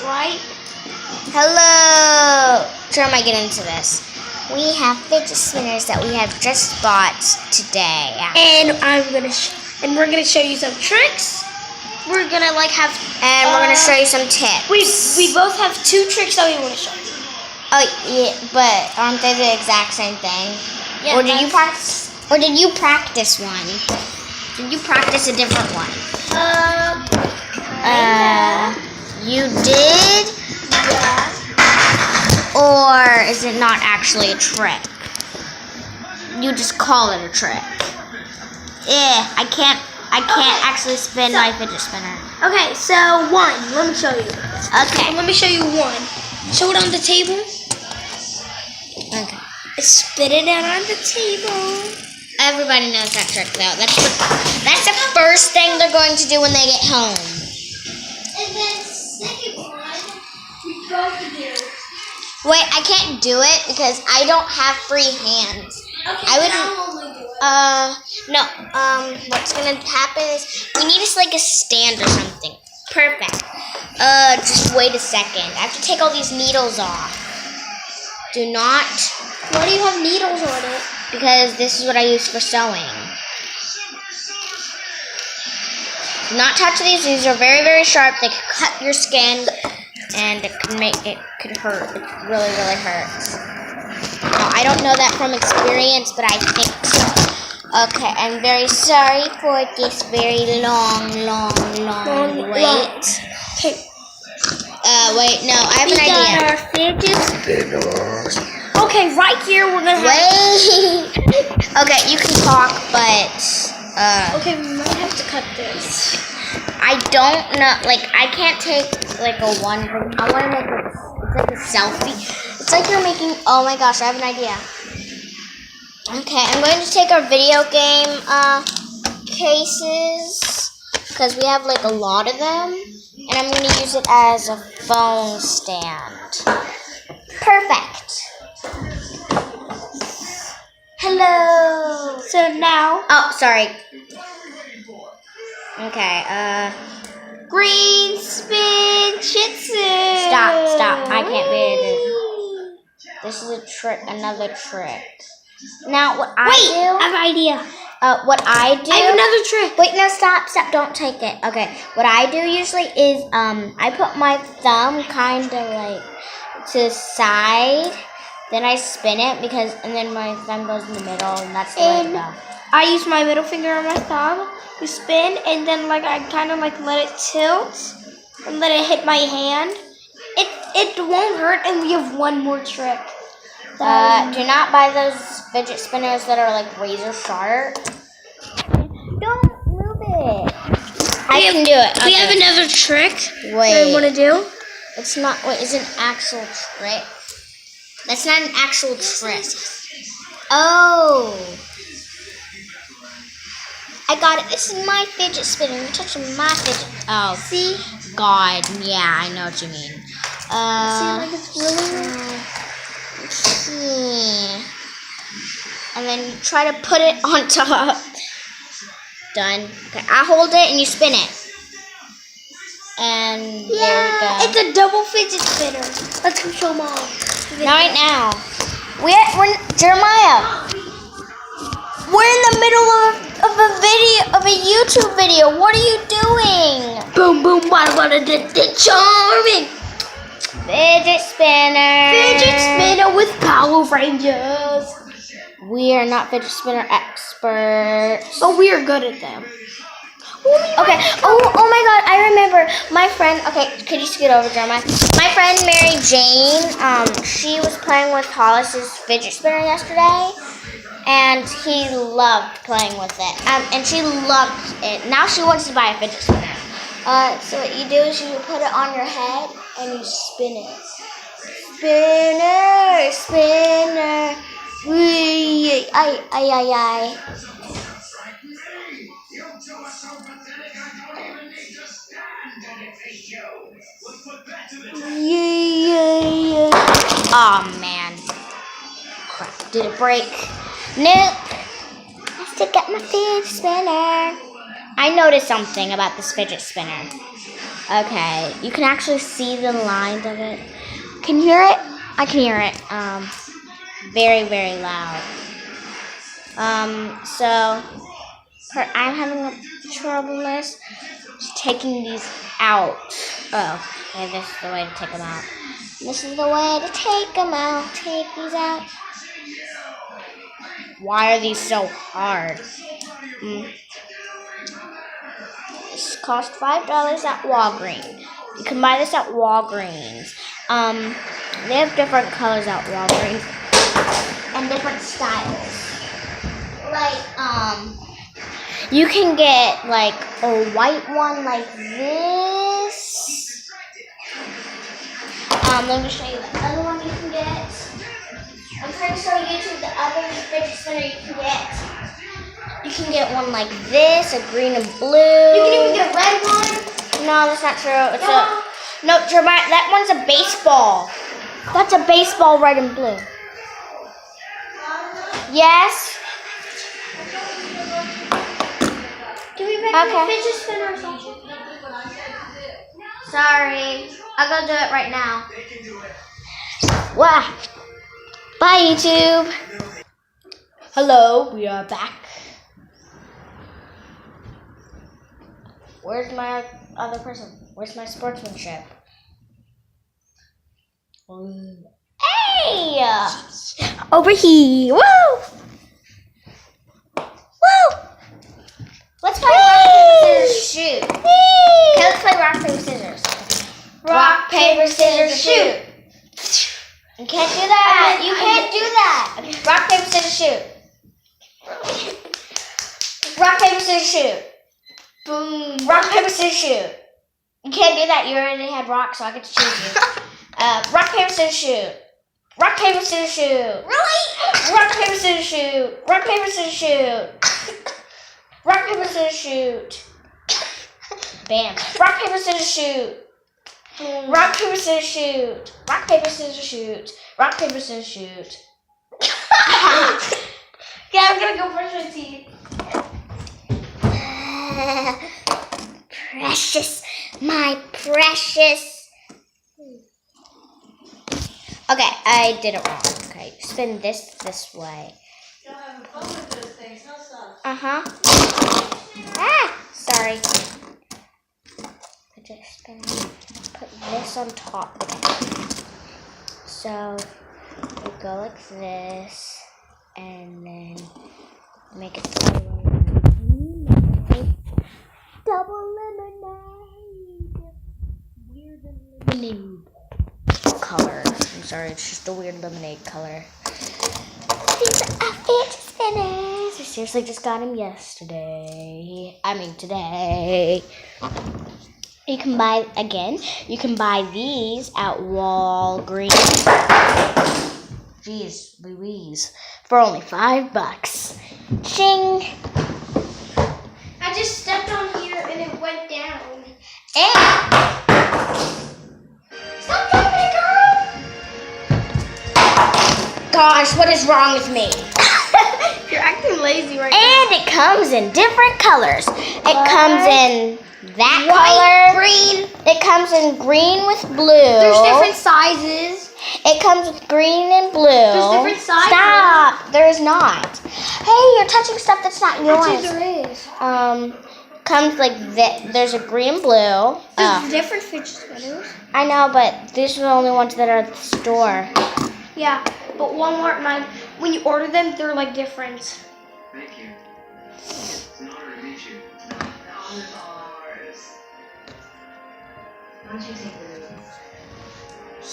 right? Hello. How am I getting into this? We have fidget spinners that we have just bought today. And we're gonna show you some tricks. We're gonna we're gonna show you some tips. We both have 2 tricks that we want to show you. Oh yeah, but aren't they the exact same thing? Yeah, or did you practice? Or did you practice one? Did you practice a different one? You did? Yeah. Or is it not actually a trick? You just call it a trick. I can't actually spin my fidget spinner. Okay, so 1. Let me show you. Okay. Let me show you 1. Show it on the table. Okay. Spit it out on the table. Everybody knows that trick though. That's the first thing they're going to do when they get home. And then second one, we both do. Wait, I can't do it because I don't have free hands. Okay, I'll only do it. No. What's gonna happen is we need like a stand or something. Perfect. Just wait a second. I have to take all these needles off. Do not. Why do you have needles on it? Because this is what I use for sewing. Do not touch these. These are very, very sharp. They can cut your skin, and it could hurt. It really, really hurts. Now, I don't know that from experience, but I think so. Okay, I'm very sorry for this very long wait. Okay. Wait, no, I have an idea. Got our fidget spinners. Okay, right here we're gonna have. Wait. Okay, you can talk, but Okay, we might have to cut this. I don't know. Like, I can't take like a one. I want to make it's like a selfie. It's like you're making. Oh my gosh, I have an idea. Okay, I'm going to take our video game cases because we have like a lot of them, and I'm going to use it as a phone stand. Perfect. Hello. So now. Oh, sorry. Okay. Green spin shih tzu. Stop. I can't read it. This is a trick. Another trick. Now, what I do? I have an idea. What I do? I have another trick. Wait, no, stop. Don't take it. Okay. What I do usually is I put my thumb kind of like to the side. Then I spin it and then my thumb goes in the middle, and that's the way to go. I use my middle finger and my thumb to spin, and then I kind of let it tilt and let it hit my hand. It won't hurt, and we have one more trick. Do not buy those fidget spinners that are like razor sharp. Don't move it. I can do it. Okay. We have another trick. Wait. That I want to do. It's not. Wait, it's an actual trick. That's not an actual trick. Oh. I got it. This is my fidget spinner. You're touching my fidget. Oh. See? God. Yeah, I know what you mean. See, it's really. And then you try to put it on top. Done. Okay, I hold it and you spin it. And there we go. It's a double fidget spinner. Let's go show Mom. Not right now. We're Jeremiah. We're in the middle of a YouTube video. What are you doing? Boom, boom, the charming Fidget spinner. fidget spinner with Power Rangers. We are not fidget spinner experts. But we are good at them. Okay. Oh my God! I remember my friend. Okay, could you scoot over, Jeremiah? My friend Mary Jane. She was playing with Hollis's fidget spinner yesterday, and he loved playing with it. And she loved it. Now she wants to buy a fidget spinner. So what you do is you put it on your head and you spin it. Spinner, spinner. Wee, ay. Yeah. Oh man. Crap. Did it break? Nope. I still got my fidget spinner. I noticed something about this fidget spinner. Okay, you can actually see the lines of it. Can you hear it? I can hear it. Very, very loud. So I'm having a troubleness taking these out. Oh, okay, this is the way to take them out. This is the way to take them out. Take these out. Why are these so hard? This cost $5 at Walgreens. You can buy this at Walgreens. They have different colors at Walgreens and different styles. Like, you can get like a white one like this. Let me show you the other one you can get. I'm trying to show YouTube the other fidget spinner you can get. You can get one like this, a green and blue. You can even get a red one. No, that's not true. It's no, Jeremiah, that one's a baseball. That's a baseball, red and blue. Yes. Give me back the fidget spinner or something. Sorry, I'll go do it right now. Wow. Bye, YouTube. Hello, we are back. Where's my other person? Where's my sportsmanship? Hey! Over here. Woo! Woo! Let's play rock, paper, scissors, shoot. Okay, let's play rock, paper, scissors. Rock, paper, scissors, shoot. You can't do that. You can't do that. Okay. Rock, paper, scissors, shoot. Rock, paper, scissors, shoot. Boom. Rock, paper, scissors, shoot. You can't do that. You already had rock, so I get to choose you. Rock, paper, scissors, shoot. Rock, paper, scissors, shoot. Really? Rock, paper, scissors, shoot. Rock, paper, scissors, shoot. Rock, paper, scissors, shoot. Bam. Rock, paper, scissors, shoot. Rock, paper, scissors, shoot. Rock, paper, scissors, shoot. Rock, paper, scissors, shoot. Yeah, I'm gonna go brush my teeth. Precious, my precious. Okay, I did it wrong. Okay, spin this way. Uh-huh. Ah, sorry. Put this on top of it. So we go like this, and then make it double lemonade. Weird lemonade color. I'm sorry, it's just a weird lemonade color. These are fidget spinners. I seriously just got them yesterday. I mean today. You can buy, again, you can buy these at Walgreens. Jeez Louise. For only $5. Ching! I just stepped on here and it went down. And Stop dropping it, girl! gosh, what is wrong with me? You're acting lazy right now. And it comes in different colors. It comes in that White, color. green. It comes in green with blue. There's different sizes. It comes with green and blue. There's different sizes. Stop. There is not. Hey, you're touching stuff that's not yours. Actually, there is. Comes like this. There's a green and blue. There's different fidget spinners. I know, but these are the only ones that are at the store. Yeah, but Walmart, when you order them, they're like different. Thank you. It's an honor to meet you. It's ours. Why don't you take the lead?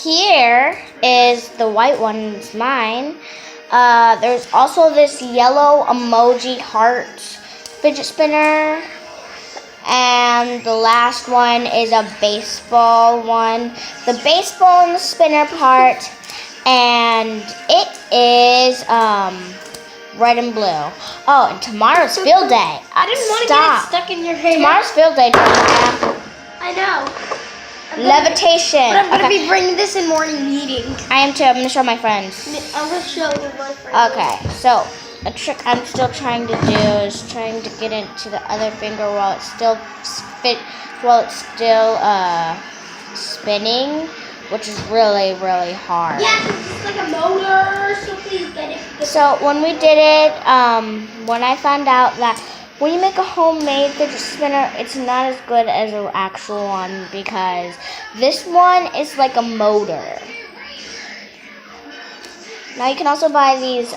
Here is the white one. It's mine. There's also this yellow emoji heart fidget spinner. And the last one is a baseball one. The baseball and the spinner part. And it is red and blue. Oh, and tomorrow's field day. I didn't want to get it stuck in your hair. Tomorrow's field day, Jeremiah. I know. Levitation. But I'm going to Okay. be bringing this in morning meeting. I am too. I'm going to show my friends. I'm going to show you my friend. Okay, so a trick I'm still trying to do is trying to get into the other finger while it's still while it's still spinning, which is really, really hard. Yeah, it's like a motor, so please get it. So when we did it, when I found out that when you make a homemade fidget spinner, it's not as good as an actual one because this one is like a motor. Now you can also buy these